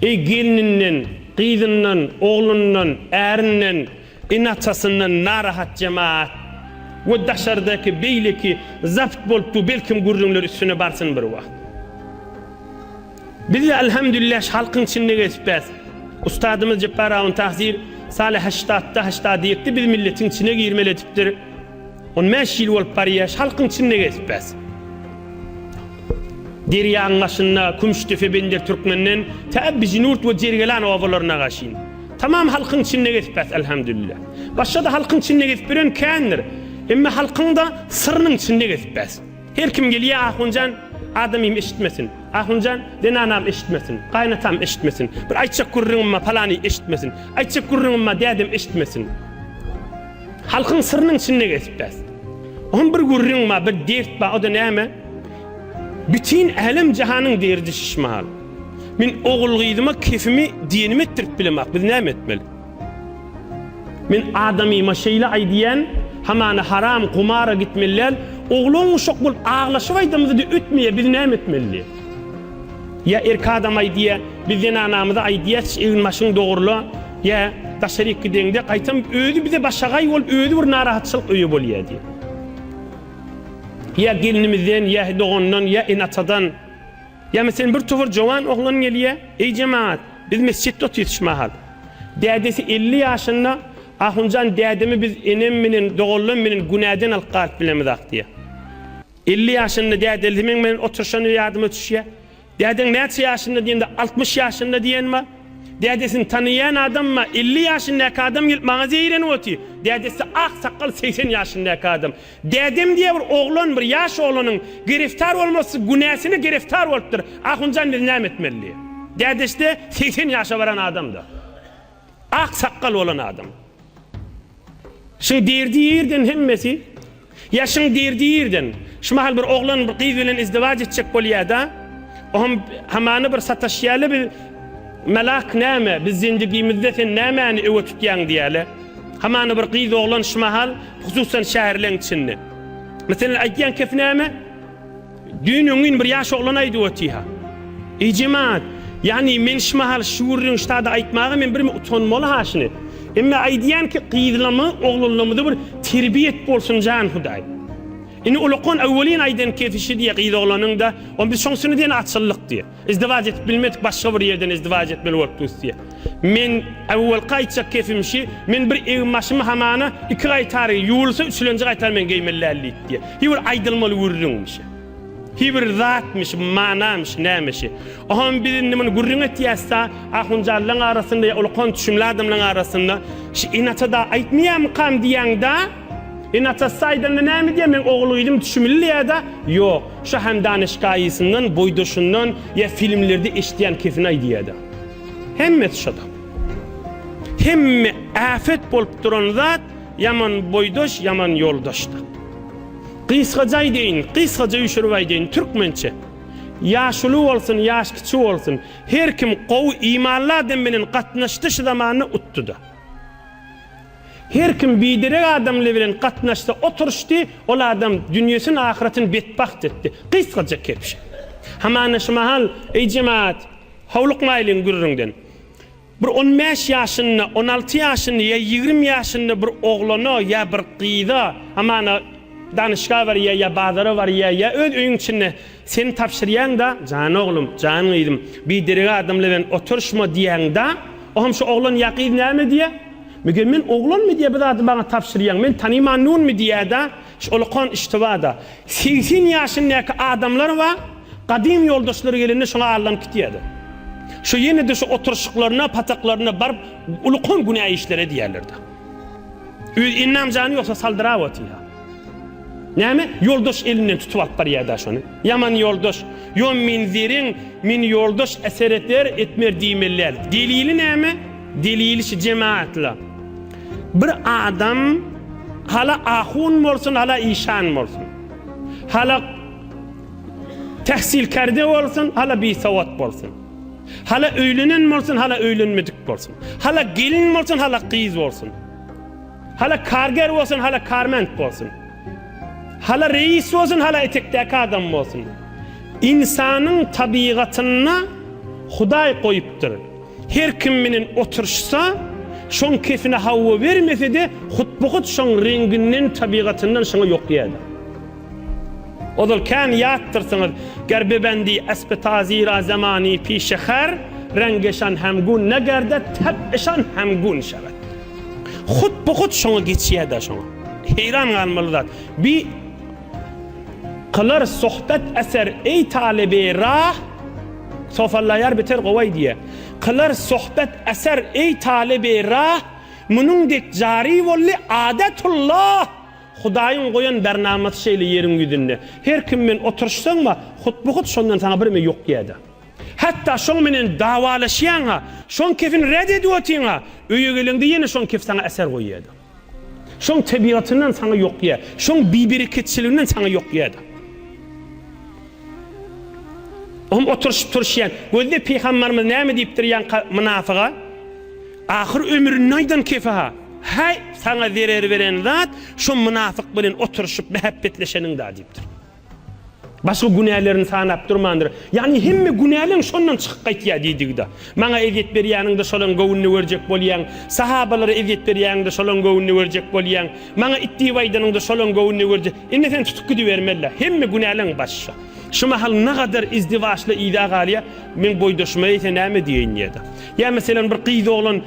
Gelininden, kıyızından, oğlundan, erinden, inatasından narahat cemaat ve dışarıdaki beyleki zapt boluptu belkim gurrunlar üstüne barsın bir vakt. Biz de elhamdülillah halkın içinde geçpez. Ustadımız Cepparavun Tahzir Salih Haştat'ta diyekti biz milletin içine girmeletiptir. 15 yıl olup bariyaş halkın içinde geçpez. Deryağın aşınna, Kumştefe Bender Türkmenden teabbici nurt ve cergelan ovalarına kaşın. Tamam halkın içinde geçpez elhamdülillah. Başka da halkın içinde geçpiren kendir. Ama halkın da sırrının içinde geçpez. Her kim geliyor ahuncan adamım eşitmesin. Ahuncan denanam eşitmesin. Kaynatam eşitmesin. Bir ayçak kurrunumma palani eşitmesin. Ayçak kurrunumma dedem eşitmesin. Halkın sırrının içinde geçpez. On bir kurrunumma bir dert ba o da neyme? Bütün alem cihanın derdi şişmahal. Min oğul gıydıma kefimi dinimi ettirip bilemek. Biz neyme etmeli? Min adamıma şeyle aydiyen hamana haram kumara gitmeliler. Oğlun uşak bulup ağlaşı vaydamızı da ütmeye biz neyme etmeli? Ya erk adam aydiye, bizden anamıza aydiye evin maşın doğrulu, ya taşarik gidende kaytam ödü bize başagay olup ödü bir narahatçılık öyle boluyor diye. Ya gelinimizden, ya doğundan, ya inatadan. Ya mesela bir tufur cavan oğlan geliyor, ey cemaat, biz mescitte yetişmahal. Dedesi 50 yaşında, ahuncan dedemi biz eneminin, doğulluminin günaden alqarp bilemizak diye. 50 yaşında dedelimin benim oturuşunu yardıma düşüyor. Deden neçe yaşında diyende 60 yaşında diyen mi? Dedesini tanıyan adam mı? 50 yaşındaki adam gelip mağazaya iğreni otuyor. Dedesi ak sakal 80 yaşındaki adam. Dedem diye bir oğlan, bir yaş oğlanın giriftar olması günahsını giriftar oluptur. Ahuncan bir nem etmeli. Dedesi de 80 yaşa varan adamdı. Ak sakal olan adam. Şimdi derdiği yerden hemmesi, yaşın derdiği yerden. Şu mahal bir oğlan bir kız ile izdivac edecek oluyor da, hamanı bir sataşyalı bir melak nâme, biz zindagimizde sen nâmeni öve tutyan diyeli. Hamanı bir kız oğlan şu mahal, hususan şehirlerin içinde. Mesela aydiyen kef nâme, dününün bir yaş oğlan aydı otiha. Ey cemaat, yani men şu mahal şuurun ştada aytmağı men bir utanmalı haşini. Ama aydiyen ki kızlamı, oğlanlamı da bir terbiyet bolsun can huday. İni ulukun evvelin aydan kefişi diye kıydı oğlanın da on biz şonsunu diyen atçılık diye. İzdivac et bilmedik başka bir yerden izdivac etmeli oluptuz diye. Men evvel kaytacak kefimşi, men bir evmaşımı hamana 2 ay tarihi yuğulsa 3. aytar men geymellerli diye. Hiber aydılmalı vururunmuş. Hiber zatmış, manamış, neymiş. Ohan bizim nemin gurrun etiyasta, ahuncarların arasında ya ulukun tüşümlü adamların arasında, inata da aytmayam kam diyen da, İnata saydan ne mi diye men oğluydum düşümlü ya da yok. Şu hem danışkayısından, boydoşundan ya filmlerde işleyen kefine diye da. Hemmet şada. Hemme afet bolup duran zat yaman boydoş, yaman yoldaşta. Kıskacay deyin, kıskaca üşürvay deyin Türkmençe. Yaşlı olsun, yaş küçük olsun. Her kim qovu imanlı adamının katnaştı zamanını uttu da. Her kim bidirek adamla bilen katnaştı oturuştu, o adam dünyasının ahiretini betbaht etti. Kıskaca kepşi. Hamana şu mahal, ey cemaat, havluk mailin gürründen. Bir 15 yaşında, 16 yaşında ya 20 yaşında bir oğlunu ya bir kıyda, hamana danışka var ya bazarı var ya öz öyün içinde seni tapşırıyan da, can oğlum, can iyiydim, bidirek adamla bilen oturuşma diyen da, o hem şu oğlun yakıydı ne mi diye? Mügen men oğlan mı diye bir adı bana tapşırıyan, men tanıyman nun mu diye da, olukon iştivada. 80 yaşındaki adamlar var, kadim yoldaşları gelinde şuna Allah'ım kitiyedi. Şu yine de şu oturuşuklarına, pataklarına barıp, olukon günah işlere diyerlerdi. İnnam canı yoksa saldıra oti ya. Ne mi? Yoldaş elinden tutup alıp bariye da şunu. Yaman yoldaş, yon min yoldaş eseretler etmer diyemeller. Delili ne mi? Delili şu cemaatla. Bir adam hala ahun olsun, hala işan olsun. Hala tahsil kerde olsun, hala bisavat olsun. Hala öylenen olsun, hala öylenmedik olsun. Hala gelin olsun, hala kız olsun. Hala karger olsun, hala karment olsun. Hala reis olsun, hala etekteki adam olsun. İnsanın tabiatına Hudaý koyupdyr. Her kim menen oturşsa, şoň kefine hawa vermese de hutbuhut şoň renginden, tabiatından şoňa ýokýady. Odal kan ýatdyrsyňyz, gerbebendi aspetazira zamani pişehar, rengeşan hemgun negerde tebşan hemgun şebat. Hutbuhut şoňa geçýärdi şoňa. Heyran galmalylar. Bir kılar sohbet eser ey talibi rah sofalayar biter gowy diye. Kılar sohbet eser ey talibi rah munundek jari bolly adetullah Hudaýyň goýan bernamaty şeýle ýeriň ýüzünde. Her kim men oturşsaňma hutbuhut şondan saňa birme ýokýady. Hatta şoň menen dawalaşýaňa, şoň kefin red edýätiňa, öýe gelende ýene şoň kef saňa eser goýýady. Şoň tabiatyndan saňa ýokýa, şoň bibereketçiliginden saňa ýokýady. Oturşup turşýan, gözde peýgamberimiz näme diýipdir ýan münafyga? Ahir ömrüni naýdan kefaha? Hay sana zerer veren zat şu münafık bilen oturuşup mehabbetleşenin da diýipdir. Başga günälerini sanap durmandyr. Yani hemme günäleň şondan çykyp gaýtýar diýdigde. Maňa ezet berýäniňde şolaň gowunny görjek bolýan, sahabalary ezet berýäniňde şolaň gowunny görjek bolýan, maňa ittibaýdanyňda şolaň gowunny görjek. Indi sen tutup gidibermeli. Hemme günäleň başşa. Şu mahal ne kadar izdivaçlı ida galya men boýdaşmaýy näme diýen ýa-da. Ya meselen bir gyýdy oglan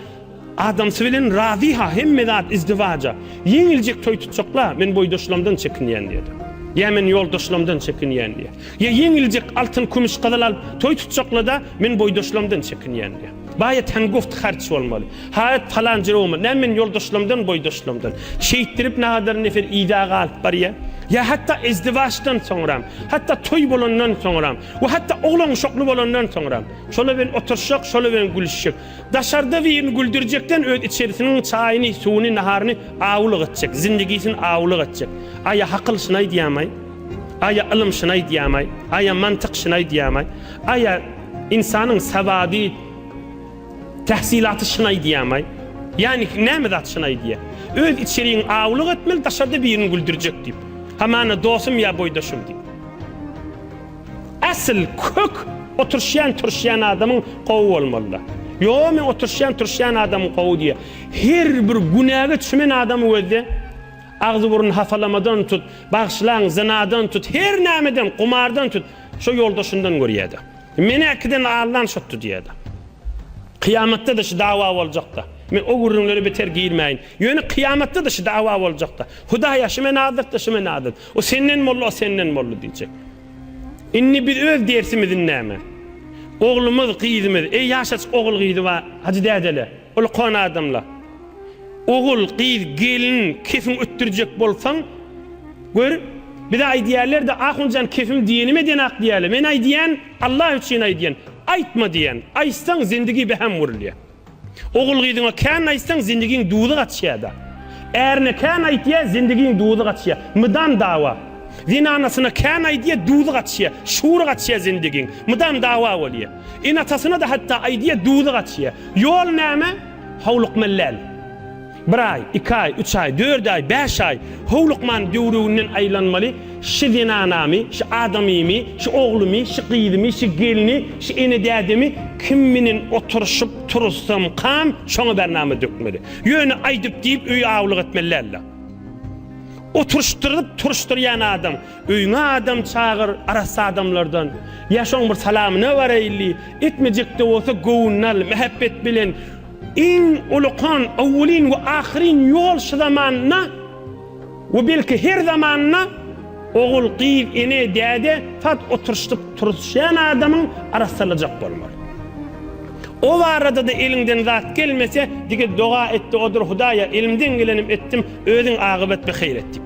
adam bilen raziha hemme zat izdivaja. Ýeňiljek toý tutjakla men boýdaşlamdan çekinýän diýdi. Ya men ýoldaşlamdan çekinýän diýdi. Ya ýeňiljek altyn kumuş gadal alyp toý tutjakla da men boýdaşlamdan çekinýän diýdi. Baýa tangoft harç bolmaly. Hayat falan jerowmy, men ýoldaşlamdan boýdaşlamdan. Şeýitdirip näder nefer ida galyp barýa. Ya hatta izdivaçdan soňram, hatta toy bolandan soňram, we hatta oglan şoklu bolandan soňram. Şola ben oturşak, şola ben gülüşek. Daşarda birini güldürjekden öz içerisiniň çaýyny, suwuny, naharyny awlyk etjek, zindigisini awlyk etjek. Aya hakyl şunay diýämay, aya ilm şunay diýämay, aya mantyk şunay diýämay, aya insanyň sawady tahsilaty şunay diýämay. Yani näme zat şunay diýär? Öz içeriň awlyk etmeli, daşarda birini güldürjek diýip. Hamana dostum ya boydaşım diýip. Asıl kök oturşyan adamın qowu bolmaly. Yo men oturşyan adamın qowu diýär. Her bir günäge düşmen adamy özde agzy burun hafalamadan tut, bagşlaň zinadan tut, her nämeden, qumardan tut, şo ýoldaşyndan görýärdi. Meni akiden Allah'tan şotdu diýärdi. Kıyamatda da şu dawa boljakda. Men o gurrunları beter giyirmeyin. Yönü kıyamatta da şu dava olacak da. Hudaýa şu men adyk da şu men adyk. O senden mollu, o senden mollu diýecek. Inni bir öz dersimiz näme? Oglumuz, gyýdymyz, ey ýaşaç ogul gyýdy we haji dädele. Ol kon adamla. Ogul, gyýd, gelin, kefin öttürjek bolsaň, gör, bir de aýdýarlar da ahunjan kefim diýenime denak diýerler. Men aýdýän, Allah üçin aýdýän. Aýtma diýen. Aýtsaň zindigi behem wurulýar. Ogul gyýdyňa kan aýtsaň zindigiň duýdy gatşýarda. Erne kan aýtýar zindigiň duýdy gatşýar. Mydan dawa. Zinanasyna kan aýtýar duýdy gatşýar. Şuur gatşýar zindigiň. Mydan dawa bolýar. Inatasyna da hatta aýtýar duýdy gatşýar. Ýol näme? Howluk mellal. 1 ay, 2 ay, 3 ay, 4 ay, 5 ay howlukman döwründen aýlanmaly. Şu zinanamy, şu adamymy, şu oglumy, şu gyýdymy, şu gelini, şu ene dädemi kim menen oturşup tursam kam şoňa bernama dökmeli. Ýöne aýdyp diýip öýe awlyk etmeliler. Oturşdyryp turşdyrýan adam, öýüňe adam çagyr, arasy adamlardan. Ýa-şoň bir salamy ne barayli, etmejekde bolsa gowunnal, mehabbet bilen in ulukan awwalin we ahirin ýol şu zamanna we belki her zamanna ogul gyýyp ene däde fat oturşdyp turşýan adamyň arasylajak bolmaly. O arada da elinden zat gelmese dige doga etdi odur Hudaýa elimden gelenim etdim özüň agybat bi hayr etdi.